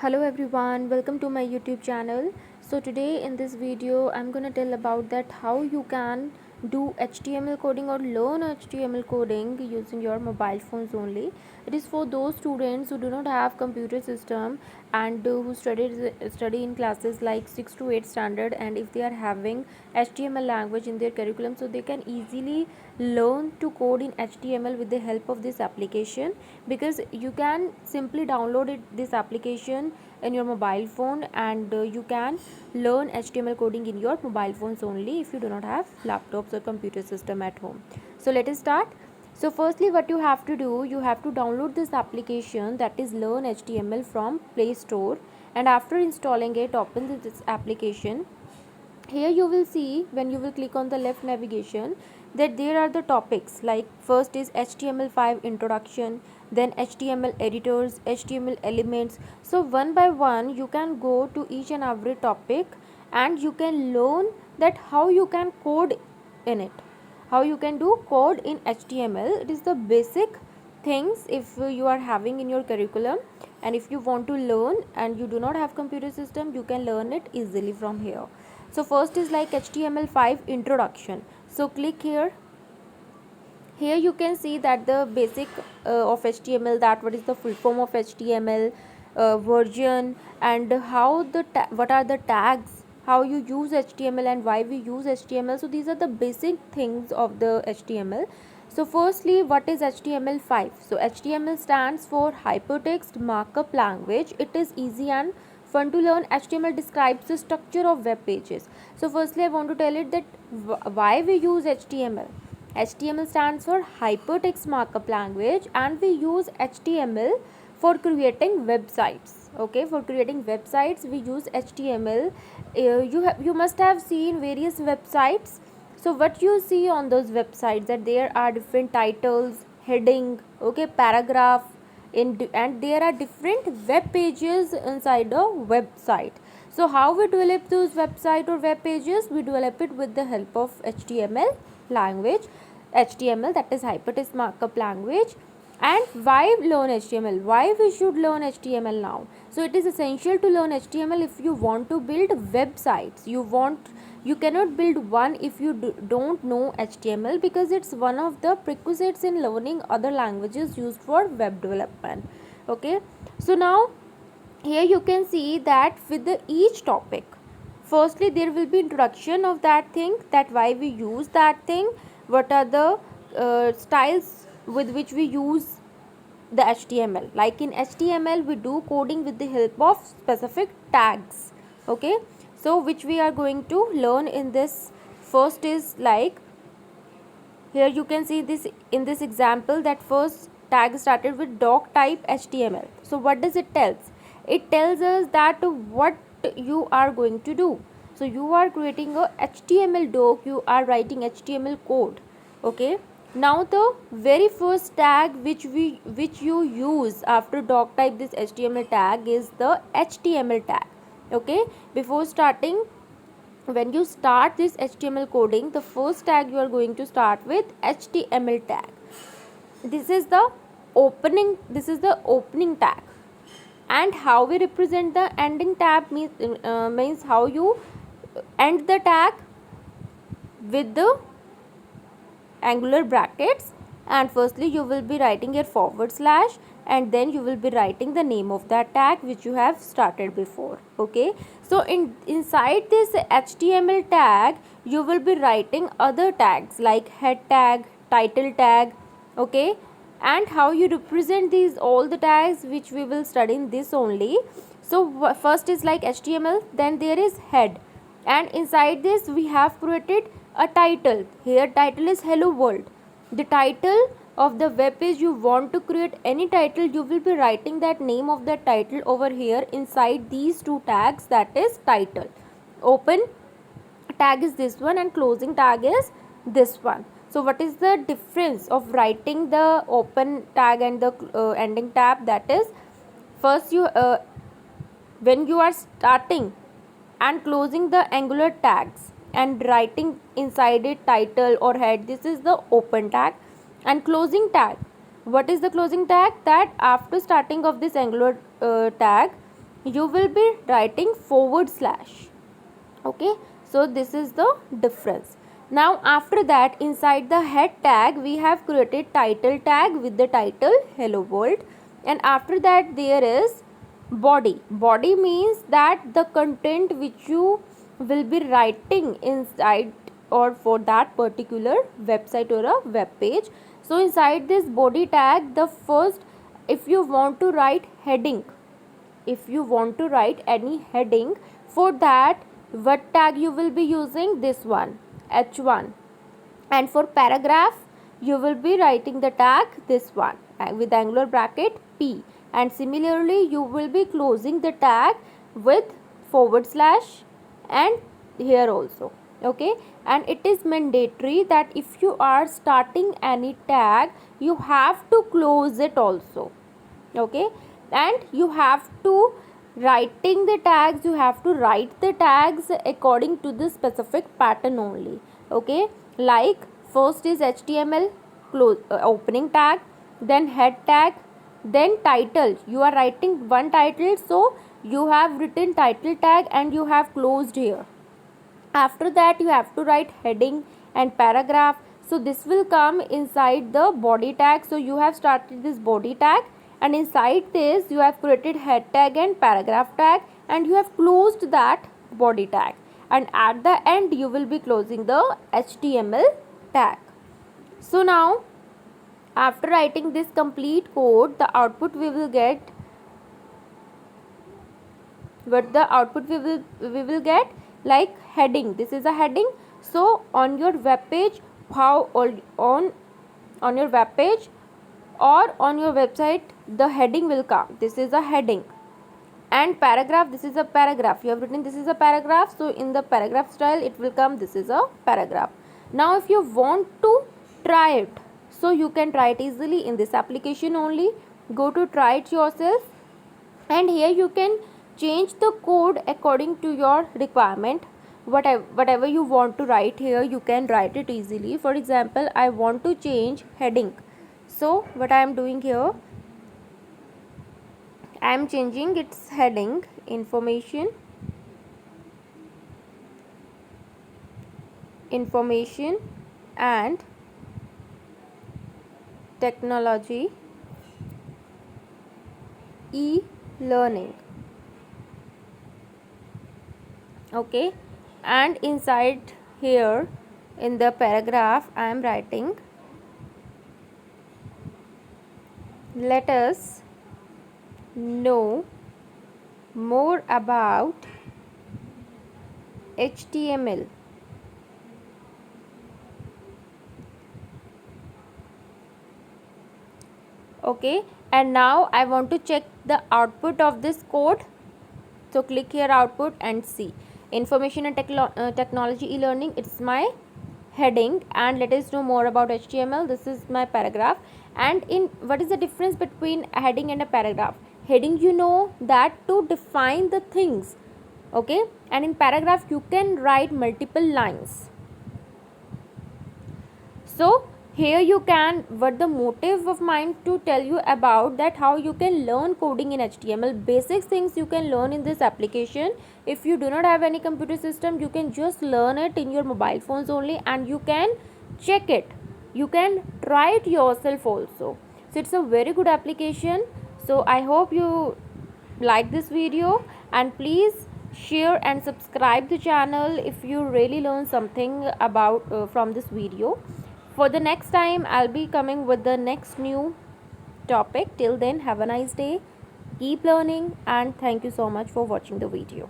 Hello everyone, welcome to my YouTube channel. So today in this video I'm gonna tell about that how you can do HTML coding or learn HTML coding using your mobile phones only. It is for those students who do not have computer system and who study in classes like 6 to 8 standard, and if they are having HTML language in their curriculum, so they can easily learn to code in HTML with the help of this application, because you can simply download this application in your mobile phone, and you can learn HTML coding in your mobile phones only if you do not have laptops or computer system at home. So let us start. So firstly, what you have to do, you have to download this application, that is Learn HTML, from Play Store, and after installing it, open this application. Here you will see, when you will click on the left navigation, that there are the topics, like first is HTML5 introduction, then HTML editors, HTML elements. So one by one you can go to each and every topic, and you can learn that how you can code in it, how you can do code in HTML. It is the basic things if you are having in your curriculum, and if you want to learn and you do not have computer system, you can learn it easily from here. So first is like HTML5 introduction. So click here. Here you can see that the basic of HTML, that what is the full form of HTML, version, and how what are the tags, how you use HTML and why we use HTML. So these are the basic things of the HTML. So firstly, what is HTML5? So HTML stands for Hypertext Markup Language. It is easy and fun to learn. HTML describes the structure of web pages. So firstly, I want to tell it that why we use HTML. HTML stands for Hypertext Markup Language, and we use HTML for creating websites. Okay, for creating websites we use HTML. You must have seen various websites. So what you see on those websites, that there are different titles, heading, okay, paragraph, and there are different web pages inside a website. So how we develop those website or web pages? We develop it with the help of HTML language. HTML, that is Hypertext Markup Language. And why learn HTML? Why we should learn HTML now? So it is essential to learn HTML if you want to build websites. You cannot build one if you don't know HTML, because it's one of the prerequisites in learning other languages used for web development. Okay, so now here you can see that with each topic, firstly there will be introduction of that thing, that why we use that thing, what are the styles with which we use the HTML. Like in HTML we do coding with the help of specific tags. Okay, so which we are going to learn in this. First is like, here you can see this in this example, that first tag started with doc type HTML. So what does it tells? It tells us that what you are going to do. So you are creating a HTML doc, you are writing HTML code. Okay, now the very first tag which you use after doc type this HTML tag is the HTML tag. Okay, before starting, when you start this HTML coding, the first tag you are going to start with HTML tag. This is the opening tag. And how we represent the ending tag means how you end the tag with the angular brackets, and firstly you will be writing your forward slash, and then you will be writing the name of that tag which you have started before. Okay, so inside this HTML tag you will be writing other tags like head tag, title tag. Okay, and how you represent these all the tags which we will study in this only. So first is like HTML, then there is head, and inside this we have created a title. Here title is hello world. The title of the web page, you want to create any title, you will be writing that name of the title over here inside these two tags, that is title. Open tag is this one, and closing tag is this one. So what is the difference of writing the open tag and the ending tab? That is, first you when you are starting and closing the angular tags and writing inside it title or head, this is the open tag. And closing tag, what is the closing tag? That after starting of this angular tag, you will be writing forward slash. Okay, so this is the difference. Now after that, inside the head tag we have created title tag with the title hello world, and after that there is body. Body means that the content which you will be writing inside or for that particular website or a web page. So inside this body tag, the first, if you want to write heading, if you want to write any heading, for that what tag you will be using? This one, h1. And for paragraph you will be writing the tag this one with angular bracket p, and similarly you will be closing the tag with forward slash and here also. Okay, and it is mandatory that if you are starting any tag, you have to close it also. Okay, and you have to writing the tags, you have to write the tags according to the specific pattern only. Okay, like first is html close opening tag, then head tag, then title. You are writing one title, so you have written title tag and you have closed here. After that you have to write heading and paragraph, so this will come inside the body tag. So you have started this body tag, and inside this you have created head tag and paragraph tag, and you have closed that body tag, and at the end you will be closing the html tag. So now after writing this complete code, the output we will get, what the output we will get, like heading. This is a heading. So on your web page, how on your web page or on your website, the heading will come. This is a heading. And paragraph, this is a paragraph. You have written this is a paragraph, so in the paragraph style it will come this is a paragraph. Now if you want to try it, so you can try it easily in this application only. Go to try it yourself, and here you can change the code according to your requirement. Whatever you want to write here, you can write it easily. For example, I want to change heading, so what I am doing here, I am changing its heading information and technology e-learning. Okay, and inside here in the paragraph I am writing, let us know more about HTML. Okay, and now I want to check the output of this code. So click here output and see information and technology e-learning. It's my heading, and let us know more about HTML. This is my paragraph. And in what is the difference between a heading and a paragraph? Heading, you know that to define the things. Okay, and in paragraph you can write multiple lines. So here you can, what the motive of mine to tell you about that how you can learn coding in HTML. Basic things you can learn in this application. If you do not have any computer system, you can just learn it in your mobile phones only, and you can check it, you can try it yourself also. So it's a very good application. So I hope you like this video, and please share and subscribe the channel if you really learn something about from this video. For the next time I'll be coming with the next new topic. Till then, have a nice day, keep learning, and thank you so much for watching the video.